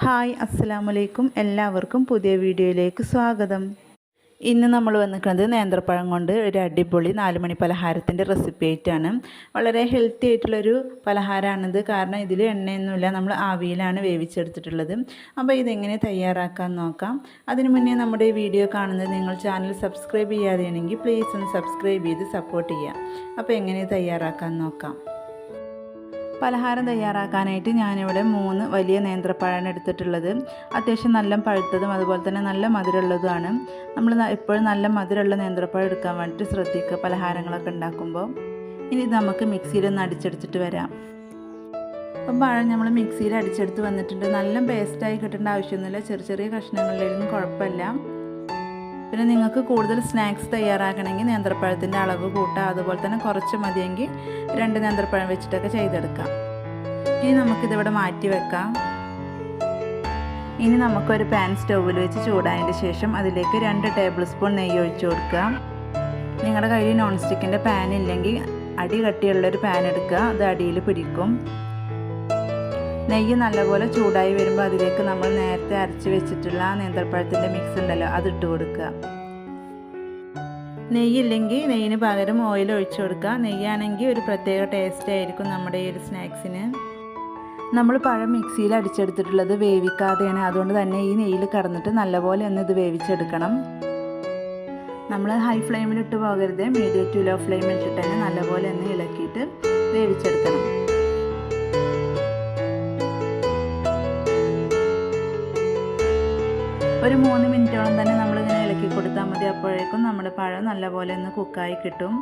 Hi അസ്സലാമലൈക്കും എല്ലാവർക്കും പുതിയ വീഡിയോയിലേക്ക് സ്വാഗതം. ഇന്ന് നമ്മൾ വന്നിരിക്കുന്നത് നേന്ത്രപ്പഴം കൊണ്ട് ഒരു അടിപൊളി 4 മണി പലഹാരത്തിൻ്റെ റെസിപ്പി ആയിട്ടാണ്. വളരെ ഹെൽത്തി ആയിട്ടുള്ളൊരു പലഹാരമാണിത്. കാരണം ഇതിൽ എണ്ണയൊന്നുമില്ല, നമ്മൾ ആവിയിലാണ് വേവിച്ചെടുത്തിട്ടുള്ളത്. അപ്പോൾ ഇതെങ്ങനെ തയ്യാറാക്കാൻ നോക്കാം. അതിനു മുന്നേ നമ്മുടെ ഈ വീഡിയോ കാണുന്നത് നിങ്ങൾ ചാനൽ സബ്സ്ക്രൈബ് ചെയ്യാതെയാണെങ്കിൽ പ്ലീസ് ഒന്ന് സബ്സ്ക്രൈബ് ചെയ്ത് സപ്പോർട്ട് ചെയ്യാം. അപ്പോൾ എങ്ങനെ തയ്യാറാക്കാൻ നോക്കാം. പലഹാരം തയ്യാറാക്കാനായിട്ട് ഞാനിവിടെ 3 വലിയ നേന്ത്രപ്പഴമാണ് എടുത്തിട്ടുള്ളത്. അത്യാവശ്യം നല്ല പഴുത്തതും അതുപോലെ തന്നെ നല്ല മധുരമുള്ളതുമാണ്. നമ്മൾ എപ്പോഴും നല്ല മധുരമുള്ള നേന്ത്രപ്പഴം എടുക്കാൻ വേണ്ടിയിട്ട് ശ്രദ്ധിക്കുക പലഹാരങ്ങളൊക്കെ ഉണ്ടാക്കുമ്പോൾ. ഇനി ഇത് നമുക്ക് മിക്സിയിലൊന്ന് അടിച്ചെടുത്തിട്ട് വരാം. അപ്പം പഴം നമ്മൾ മിക്സിയിൽ അടിച്ചെടുത്ത് വന്നിട്ടുണ്ട്. നല്ല പേസ്റ്റായി കിട്ടേണ്ട ആവശ്യമൊന്നുമില്ല, ചെറിയ ചെറിയ കഷ്ണങ്ങളിലൊന്നും കുഴപ്പമില്ല. പിന്നെ നിങ്ങൾക്ക് കൂടുതൽ സ്നാക്സ് തയ്യാറാക്കണമെങ്കിൽ നേന്ത്രപ്പഴത്തിൻ്റെ അളവ് കൂട്ടാം. അതുപോലെ തന്നെ കുറച്ച് മതിയെങ്കിൽ 2 നേന്ത്രപ്പഴം വെച്ചിട്ടൊക്കെ ചെയ്തെടുക്കാം. ഇനി നമുക്കിതിവിടെ മാറ്റി വെക്കാം. ഇനി നമുക്കൊരു പാൻ സ്റ്റൗവിൽ വെച്ച് ചൂടായതിന് ശേഷം അതിലേക്ക് 2 ടേബിൾ സ്പൂൺ നെയ്യ് ഒഴിച്ചു കൊടുക്കാം. നിങ്ങളുടെ കയ്യിൽ നോൺ സ്റ്റിക്കിൻ്റെ പാൻ ഇല്ലെങ്കിൽ അടി കട്ടിയുള്ളൊരു പാൻ എടുക്കുക, അത് അടിയിൽ പിടിക്കും. നെയ്യ് നല്ലപോലെ ചൂടായി വരുമ്പോൾ അതിലേക്ക് നമ്മൾ നേരത്തെ അരച്ച് വെച്ചിട്ടുള്ള നേന്ത്രപ്പഴത്തിൻ്റെ മിക്സ് ഉണ്ടല്ലോ, അതിട്ട് കൊടുക്കുക. നെയ്യില്ലെങ്കിൽ നെയ്യിന് പകരം ഓയിൽ ഒഴിച്ചു കൊടുക്കുക. നെയ്യാണെങ്കിൽ ഒരു പ്രത്യേക ടേസ്റ്റ് ആയിരിക്കും നമ്മുടെ ഈ ഒരു സ്നാക്സിന്. നമ്മൾ പഴം മിക്സിയിൽ അടിച്ചെടുത്തിട്ടുള്ളത് വേവിക്കാതെയാണ്, അതുകൊണ്ട് തന്നെ ഈ നെയ്യിൽ കടന്നിട്ട് നല്ലപോലെ ഒന്ന് ഇത് വേവിച്ചെടുക്കണം. നമ്മൾ ഹൈ ഫ്ലെയിമിലിട്ട് പോകരുത്, മീഡിയം ടു ലോ ഫ്ലെയിമിലിട്ടിട്ട് തന്നെ നല്ലപോലെ ഒന്ന് ഇളക്കിയിട്ട് വേവിച്ചെടുക്കണം. ഒരു 3 മിനിറ്റോളം തന്നെ നമ്മളിങ്ങനെ ഇളക്കി കൊടുത്താൽ മതി. അപ്പോഴേക്കും നമ്മുടെ പഴം നല്ലപോലെ ഒന്ന് കുക്കായി കിട്ടും.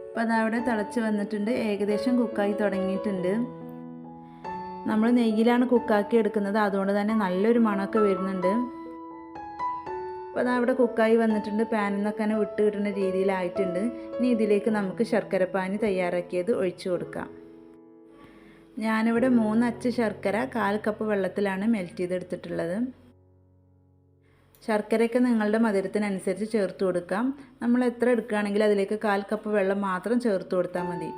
അപ്പോൾ അതവിടെ തിളച്ച് വന്നിട്ടുണ്ട്, ഏകദേശം കുക്കായി തുടങ്ങിയിട്ടുണ്ട്. നമ്മൾ നെയ്യിലാണ് കുക്കാക്കി എടുക്കുന്നത്, അതുകൊണ്ട് തന്നെ നല്ലൊരു മണമൊക്കെ വരുന്നുണ്ട്. അപ്പോൾ അതവിടെ കുക്കായി വന്നിട്ടുണ്ട്, പാനിൽ നിന്നൊക്കെ തന്നെ വിട്ട് കിട്ടുന്ന രീതിയിലായിട്ടുണ്ട്. ഇനി ഇതിലേക്ക് നമുക്ക് ശർക്കരപ്പാനി തയ്യാറാക്കിയത് ഒഴിച്ചു കൊടുക്കാം. ഞാനിവിടെ 3 അച്ച് ശർക്കര 1/4 കപ്പ് വെള്ളത്തിലാണ് മെൽറ്റ് ചെയ്തെടുത്തിട്ടുള്ളത്. ശർക്കരയൊക്കെ നിങ്ങളുടെ മധുരത്തിനനുസരിച്ച് ചേർത്ത് കൊടുക്കാം. നമ്മൾ എത്ര എടുക്കുകയാണെങ്കിൽ അതിലേക്ക് 1/4 കപ്പ് വെള്ളം മാത്രം ചേർത്ത് കൊടുത്താൽ മതി.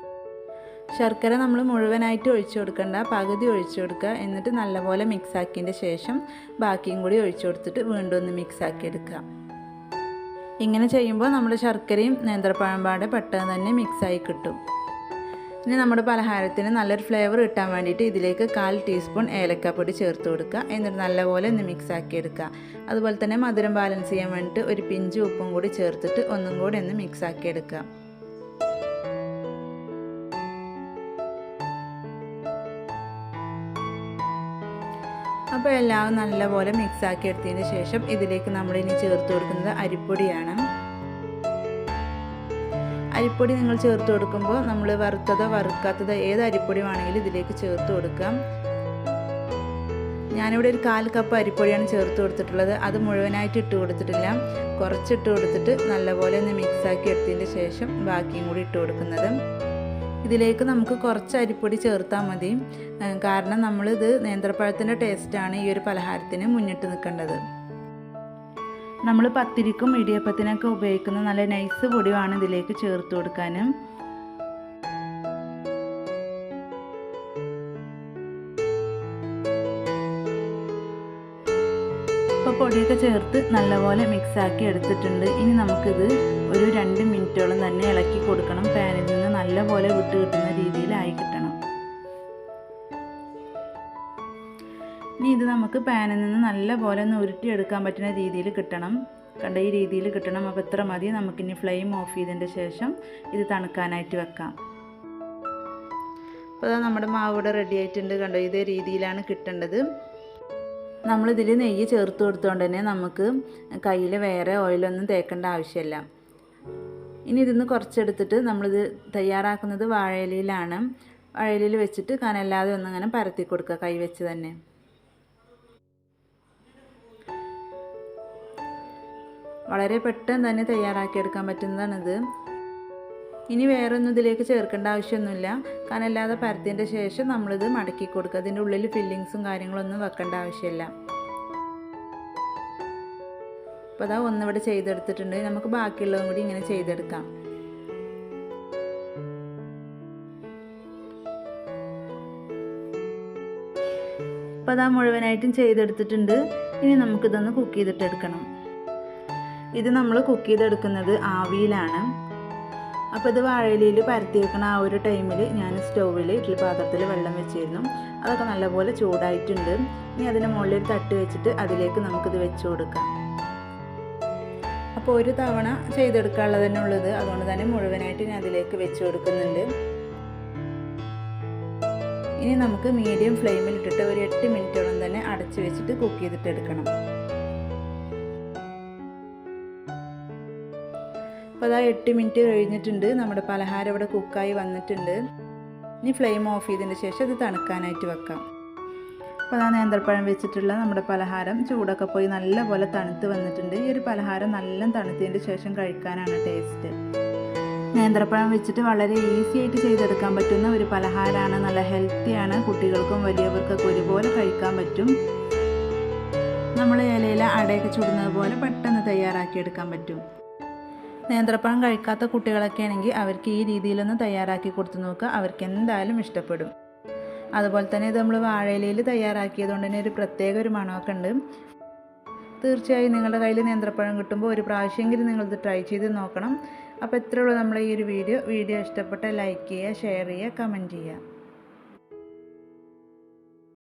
ശർക്കര നമ്മൾ മുഴുവനായിട്ട് ഒഴിച്ചു കൊടുക്കണ്ട, പകുതി ഒഴിച്ചു കൊടുക്കുക. എന്നിട്ട് നല്ലപോലെ മിക്സാക്കിയതിൻ്റെ ശേഷം ബാക്കിയും കൂടി ഒഴിച്ചു കൊടുത്തിട്ട് വീണ്ടും ഒന്ന് മിക്സാക്കി എടുക്കുക. ഇങ്ങനെ ചെയ്യുമ്പോൾ നമ്മുടെ ശർക്കരയും നേന്ത്രപ്പഴം പാടെ പെട്ടെന്ന് തന്നെ മിക്സായി കിട്ടും. ഇനി നമ്മുടെ പലഹാരത്തിന് നല്ലൊരു ഫ്ലേവർ കിട്ടാൻ വേണ്ടിയിട്ട് ഇതിലേക്ക് 1/4 ടീസ്പൂൺ ഏലക്കാപ്പൊടി ചേർത്ത് കൊടുക്കുക. എന്നിട്ട് നല്ലപോലെ ഒന്ന് മിക്സാക്കി എടുക്കുക. അതുപോലെ തന്നെ മധുരം ബാലൻസ് ചെയ്യാൻ വേണ്ടിയിട്ട് ഒരു പിഞ്ച് ഉപ്പും കൂടി ചേർത്തിട്ട് ഒന്നും കൂടി ഒന്ന് മിക്സാക്കി എടുക്കുക. അപ്പോൾ എല്ലാം നല്ലപോലെ മിക്സാക്കി എടുത്തതിന് ശേഷം ഇതിലേക്ക് നമ്മളിനി ചേർത്ത് കൊടുക്കുന്നത് അരിപ്പൊടിയാണ്. അരിപ്പൊടി നിങ്ങൾ ചേർത്ത് കൊടുക്കുമ്പോൾ നമ്മൾ വറുത്തതോ വറുക്കാത്തതോ ഏത് അരിപ്പൊടി വേണമെങ്കിലും ഇതിലേക്ക് ചേർത്ത് കൊടുക്കാം. ഞാനിവിടെ ഒരു 1/4 കപ്പ് അരിപ്പൊടിയാണ് ചേർത്ത് കൊടുത്തിട്ടുള്ളത്. അത് മുഴുവനായിട്ട് ഇട്ട് കൊടുത്തിട്ടില്ല, കുറച്ചിട്ട് കൊടുത്തിട്ട് നല്ലപോലെ ഒന്ന് മിക്സാക്കി എടുത്തതിന് ശേഷം ബാക്കിയും കൂടി ഇട്ട് കൊടുക്കുന്നത്. ഇതിലേക്ക് നമുക്ക് കുറച്ച് അരിപ്പൊടി ചേർത്താൽ മതി, കാരണം നമ്മളിത് നേന്ത്രപ്പഴത്തിൻ്റെ ടേസ്റ്റാണ് ഈ ഒരു പലഹാരത്തിന് മുന്നിട്ട് നിൽക്കേണ്ടത്. നമ്മൾ പത്തിരിക്കും ഇടിയപ്പത്തിനൊക്കെ ഉപയോഗിക്കുന്ന നല്ല നൈസ് പൊടിയാണ് ഇതിലേക്ക് ചേർത്ത് കൊടുക്കാനും. ഇപ്പോൾ പൊടിയൊക്കെ ചേർത്ത് നല്ലപോലെ മിക്സാക്കി എടുത്തിട്ടുണ്ട്. ഇനി നമുക്കിത് ഒരു 2 മിനിറ്റോളം തന്നെ ഇളക്കി കൊടുക്കണം. പാനിൽ നിന്ന് നല്ലപോലെ വിട്ട് കിട്ടുന്ന രീതിയിലായി കിട്ടണം. ഇനി ഇത് നമുക്ക് പാനിൽ നിന്ന് നല്ലപോലെ ഒന്ന് ഉരുട്ടിയെടുക്കാൻ പറ്റുന്ന രീതിയിൽ കിട്ടണം. കണ്ട ഈ രീതിയിൽ കിട്ടണം. അപ്പോൾ ഇത്ര മതി. നമുക്കിനി ഫ്ലെയിം ഓഫ് ചെയ്തതിൻ്റെ ശേഷം ഇത് തണുക്കാനായിട്ട് വെക്കാം. അപ്പോൾ അതാ നമ്മുടെ മാവ് ഇവിടെ റെഡി ആയിട്ടുണ്ട്. കണ്ടോ, ഇതേ രീതിയിലാണ് കിട്ടേണ്ടത്. നമ്മളിതിൽ നെയ്യ് ചേർത്ത് കൊടുത്തുകൊണ്ട് തന്നെ നമുക്ക് കയ്യിൽ വേറെ ഓയിലൊന്നും തേക്കേണ്ട ആവശ്യമില്ല. ഇനി ഇതിന്ന് കുറച്ചെടുത്തിട്ട് നമ്മളിത് തയ്യാറാക്കുന്നത് വാഴയിലയിലാണ്. വാഴയിലയിൽ വെച്ചിട്ട് കനല്ലാതെ ഒന്നിങ്ങനെ പരത്തി കൊടുക്കുക, കൈ വെച്ച് തന്നെ. വളരെ പെട്ടെന്ന് തന്നെ തയ്യാറാക്കിയെടുക്കാൻ പറ്റുന്നതാണിത്. ഇനി വേറൊന്നും ഇതിലേക്ക് ചേർക്കേണ്ട ആവശ്യമൊന്നുമില്ല. കനല്ലാതെ പരത്തിയതിൻ്റെ ശേഷം നമ്മളിത് മടക്കി കൊടുക്കുക. അതിൻ്റെ ഉള്ളിൽ ഫില്ലിങ്സും കാര്യങ്ങളൊന്നും വെക്കേണ്ട ആവശ്യമില്ല. അപ്പോൾ അതാ ഒന്നിവിടെ ചെയ്തെടുത്തിട്ടുണ്ട്. നമുക്ക് ബാക്കിയുള്ളതും കൂടി ഇങ്ങനെ ചെയ്തെടുക്കാം. അപ്പോൾ അത് മുഴുവനായിട്ടും ചെയ്തെടുത്തിട്ടുണ്ട്. ഇനി നമുക്കിതൊന്ന് കുക്ക് ചെയ്തിട്ടെടുക്കണം. ഇത് നമ്മൾ കുക്ക് ചെയ്തെടുക്കുന്നത് ആവിയിലാണ്. അപ്പോൾ ഇത് വാഴയിലയിൽ പരത്തി വെക്കണ ആ ഒരു ടൈമിൽ ഞാൻ സ്റ്റൗവിൽ ഇഡ്ഡലി പാത്രത്തിൽ വെള്ളം വെച്ചിരുന്നു. അതൊക്കെ നല്ലപോലെ ചൂടായിട്ടുണ്ട്. ഇനി അതിന് മുകളിൽ തട്ട് വെച്ചിട്ട് അതിലേക്ക് നമുക്കിത് വെച്ച് കൊടുക്കാം. അപ്പോൾ ഒരു തവണ ചെയ്തെടുക്കാനുള്ളത് തന്നെ ഉള്ളത്, അതുകൊണ്ട് തന്നെ മുഴുവനായിട്ട് ഞാൻ അതിലേക്ക് വെച്ച് കൊടുക്കുന്നുണ്ട്. ഇനി നമുക്ക് മീഡിയം ഫ്ലെയിമിൽ ഇട്ടിട്ട് ഒരു 8 മിനിറ്റോളം തന്നെ അടച്ചു വെച്ചിട്ട് കുക്ക് ചെയ്തിട്ടെടുക്കണം. അപ്പോൾ അതാ 8 മിനിറ്റ് കഴിഞ്ഞിട്ടുണ്ട്. നമ്മുടെ പലഹാരം ഇവിടെ കുക്കായി വന്നിട്ടുണ്ട്. ഇനി ഫ്ലെയിം ഓഫ് ചെയ്തതിന് ശേഷം ഇത് തണുക്കാനായിട്ട് വെക്കാം. അപ്പോൾ അതാ നേന്ത്രപ്പഴം വെച്ചിട്ടുള്ള നമ്മുടെ പലഹാരം ചൂടൊക്കെ പോയി നല്ലപോലെ തണുത്ത് വന്നിട്ടുണ്ട്. ഈ ഒരു പലഹാരം നല്ല തണുത്തതിന് ശേഷം കഴിക്കാനാണ് ടേസ്റ്റ്. നേന്ത്രപ്പഴം വെച്ചിട്ട് വളരെ ഈസി ആയിട്ട് ചെയ്തെടുക്കാൻ പറ്റുന്ന ഒരു പലഹാരമാണ്. നല്ല ഹെൽത്തിയാണ്. കുട്ടികൾക്കും വലിയവർക്കൊക്കെ ഒരുപോലെ കഴിക്കാൻ പറ്റും. നമ്മൾ ഇലയില അടയൊക്കെ ചുടുന്നത് പോലെ പെട്ടെന്ന് തയ്യാറാക്കിയെടുക്കാൻ പറ്റും. നേന്ത്രപ്പഴം കഴിക്കാത്ത കുട്ടികളൊക്കെ ആണെങ്കിൽ അവർക്ക് ഈ രീതിയിലൊന്ന് തയ്യാറാക്കി കൊടുത്തു നോക്കുക. അവർക്ക് എന്തായാലും ഇഷ്ടപ്പെടും. അതുപോലെ തന്നെ ഇത് നമ്മൾ വാഴയിലയിൽ തയ്യാറാക്കിയതുകൊണ്ട് തന്നെ ഒരു പ്രത്യേക ഒരു മണമൊക്കെ ഉണ്ട്. തീർച്ചയായും നിങ്ങളുടെ കയ്യിൽ നേന്ത്രപ്പഴം കിട്ടുമ്പോൾ ഒരു പ്രാവശ്യമെങ്കിലും നിങ്ങളിത് ട്രൈ ചെയ്ത് നോക്കണം. അപ്പോൾ ഇത്രയേ ഉള്ളൂ നമ്മളെ ഈ ഒരു വീഡിയോ ഇഷ്ടപ്പെട്ടാൽ ലൈക്ക് ചെയ്യുക, ഷെയർ ചെയ്യുക, കമൻറ്റ് ചെയ്യുക.